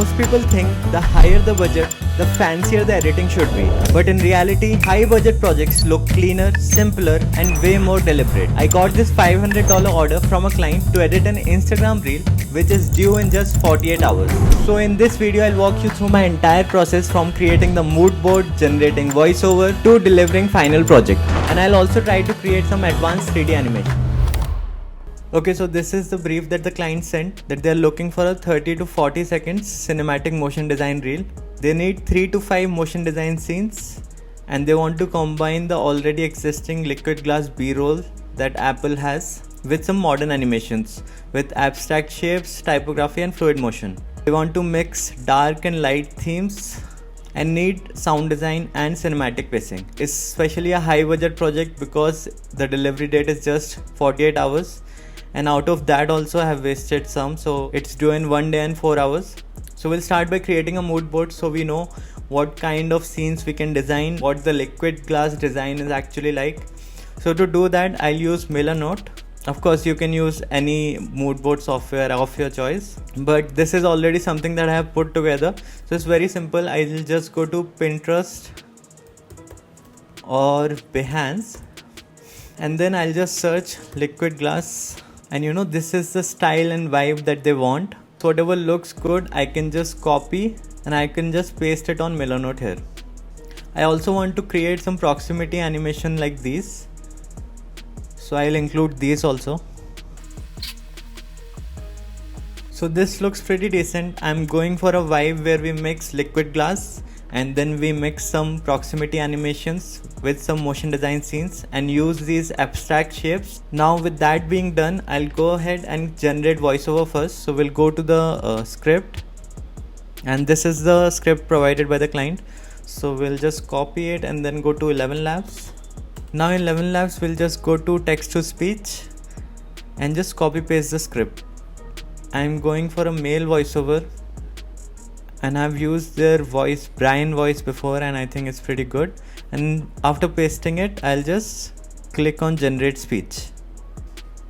Most people think the higher the budget, the fancier the editing should be. But in reality, high budget projects look cleaner, simpler, and way more deliberate. I got this $500 order from a client to edit an Instagram reel which is due in just 48 hours. So in this video, I'll walk you through my entire process from creating the mood board, generating voiceover, to delivering final project. And I'll also try to create some advanced 3D animation. Okay, so this is the brief that the client sent, that they're looking for a 30 to 40 seconds cinematic motion design reel. They need 3 to 5 motion design scenes, and they want to combine the already existing liquid glass B-roll that Apple has with some modern animations with abstract shapes, typography and fluid motion. They want to mix dark and light themes and need sound design and cinematic pacing. It's especially a high budget project because the delivery date is just 48 hours. And out of that also I have wasted some, so it's due in 1 day and 4 hours. So we'll start by creating a mood board so we know what kind of scenes we can design, what the liquid glass design is actually like. So to do that, I'll use Milanote. Of course, you can use any mood board software of your choice, but this is already something that I have put together. So it's very simple. I'll just go to Pinterest or Behance, and then I'll just search liquid glass. And this is the style and vibe that they want. So whatever looks good, I can just copy and I can just paste it on Milanote here. I also want to create some proximity animation like these, so I'll include these also. So this looks pretty decent. I'm going for a vibe where we mix liquid glass and then we mix some proximity animations with some motion design scenes and use these abstract shapes. Now with that being done, I'll go ahead and generate voiceover first. So we'll go to the script, and this is the script provided by the client. So we'll just copy it and then go to 11 Labs. Now in 11 Labs, we'll just go to text to speech and just copy paste the script. I'm going for a male voiceover, and I've used their voice, Brian voice, before, and I think it's pretty good. And after pasting it, I'll just click on generate speech.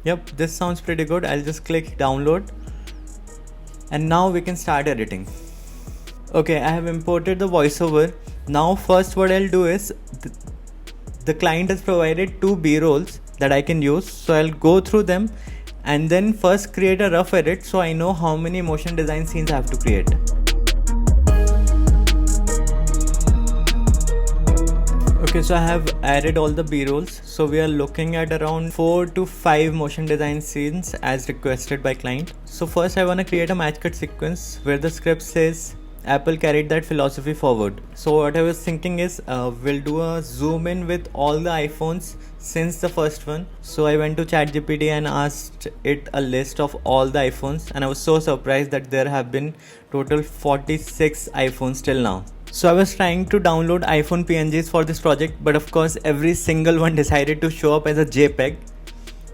Yep, this sounds pretty good. I'll just click download, and now we can start editing. Okay, I have imported the voiceover. Now first what I'll do is, the client has provided 2 B-rolls that I can use. So I'll go through them and then first create a rough edit so I know how many motion design scenes I have to create. Okay, so I have added all the B-rolls. So we are looking at around 4 to 5 motion design scenes as requested by client. So first I want to create a match cut sequence where the script says Apple carried that philosophy forward. So what I was thinking is we'll do a zoom in with all the iPhones since the first one. So I went to ChatGPT and asked it a list of all the iPhones, and I was so surprised that there have been total 46 iPhones till now. So I was trying to download iPhone PNGs for this project, but of course every single one decided to show up as a JPEG.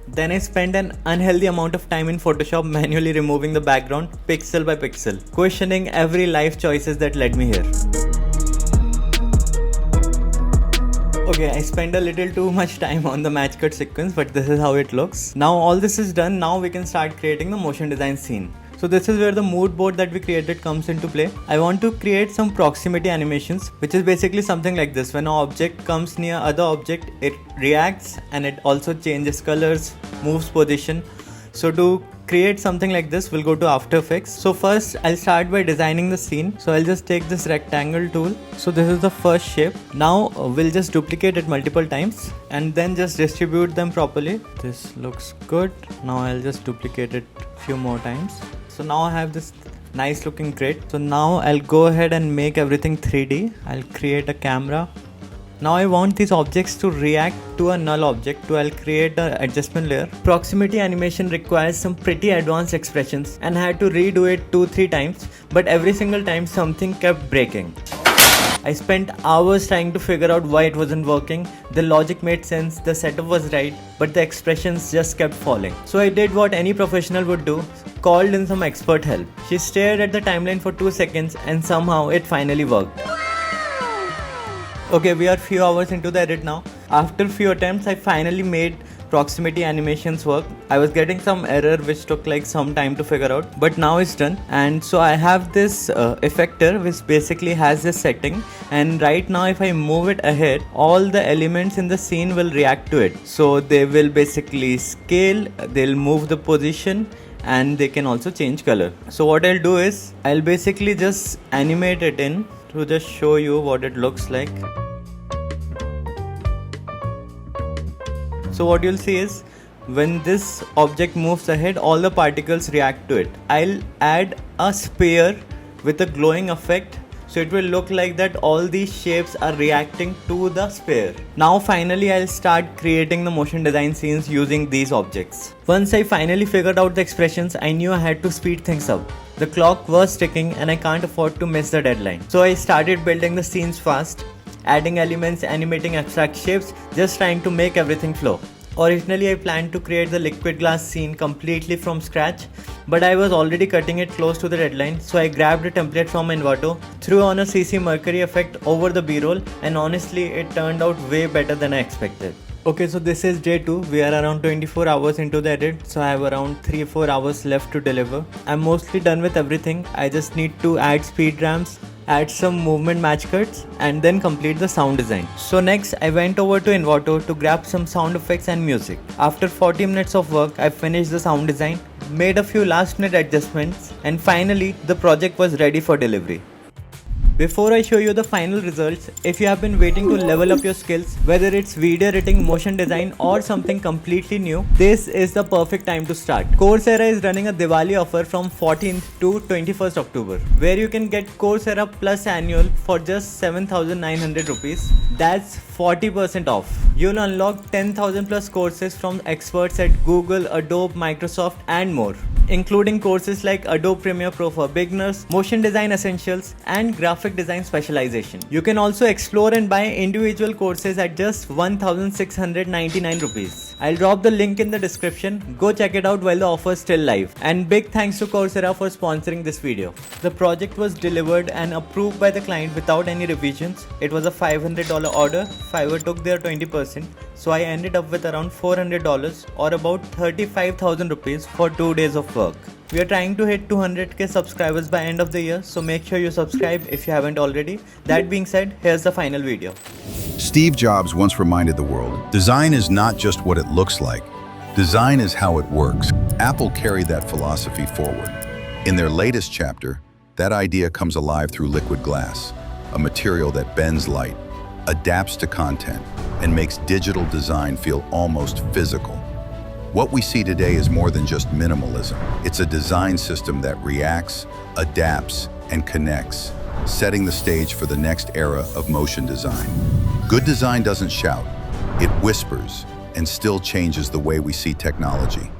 Then I spent an unhealthy amount of time in Photoshop manually removing the background pixel by pixel, questioning every life choices that led me here. Okay, I spent a little too much time on the match cut sequence, but this is how it looks. Now all this is done, now we can start creating the motion design scene. So this is where the mood board that we created comes into play. I want to create some proximity animations, which is basically something like this. When an object comes near other object, it reacts and it also changes colors, moves position. So to create something like this, we'll go to After Effects. So first I'll start by designing the scene. So I'll just take this rectangle tool. So this is the first shape. Now we'll just duplicate it multiple times and then just distribute them properly. This looks good. Now I'll just duplicate it a few more times. So now I have this nice looking grid. So now I'll go ahead and make everything 3D. I'll create a camera. Now I want these objects to react to a null object, so I'll create an adjustment layer. Proximity animation requires some pretty advanced expressions and I had to redo it 2-3 times, but every single time something kept breaking. I spent hours trying to figure out why it wasn't working. The logic made sense, the setup was right, but the expressions just kept falling. So I did what any professional would do, called in some expert help. She stared at the timeline for 2 seconds and somehow it finally worked. Okay, we are few hours into the edit now. After few attempts, I finally made proximity animations work. I was getting some error which took like some time to figure out, but now it's done. And so I have this effector which basically has this setting, and right now if I move it ahead, all the elements in the scene will react to it. So they will basically scale, they'll move the position, and they can also change color. So what I'll do is I'll basically just animate it in to just show you what it looks like. So what you'll see is when this object moves ahead, all the particles react to it. I'll add a sphere with a glowing effect, so it will look like that all these shapes are reacting to the sphere. Now finally I'll start creating the motion design scenes using these objects. Once I finally figured out the expressions, I knew I had to speed things up. The clock was ticking and I can't afford to miss the deadline. So I started building the scenes fast, adding elements, animating abstract shapes, just trying to make everything flow. Originally I planned to create the liquid glass scene completely from scratch, but I was already cutting it close to the deadline, so I grabbed a template from Envato, threw on a CC Mercury effect over the b-roll, and honestly it turned out way better than I expected. Okay, so this is day 2. We are around 24 hours into the edit, so I have around 3-4 hours left to deliver. I'm mostly done with everything. I just need to add speed ramps, add some movement match cuts, and then complete the sound design. So next I went over to Envato to grab some sound effects and music. After 40 minutes of work, I finished the sound design, made a few last minute adjustments, and finally the project was ready for delivery. Before I show you the final results, if you have been waiting to level up your skills, whether it's video editing, motion design, or something completely new, this is the perfect time to start. Coursera is running a Diwali offer from 14th to 21st October, where you can get Coursera Plus Annual for just 7,900 rupees. That's 40% off. You'll unlock 10,000 plus courses from experts at Google, Adobe, Microsoft, and more, including courses like Adobe Premiere Pro for beginners, motion design essentials, and graphic design specialization. You can also explore and buy individual courses at just 1,699 rupees. I'll drop the link in the description. Go check it out while the offer is still live. And big thanks to Coursera for sponsoring this video. The project was delivered and approved by the client without any revisions. It was a $500 order. Fiverr took their 20%. So I ended up with around $400 or about 35,000 rupees for 2 days of work. We are trying to hit 200k subscribers by end of the year, so make sure you subscribe if you haven't already. That being said, here's the final video. Steve Jobs once reminded the world, design is not just what it looks like. Design is how it works. Apple carried that philosophy forward. In their latest chapter, that idea comes alive through liquid glass, a material that bends light, adapts to content, and makes digital design feel almost physical. What we see today is more than just minimalism. It's a design system that reacts, adapts, and connects, setting the stage for the next era of motion design. Good design doesn't shout, it whispers and still changes the way we see technology.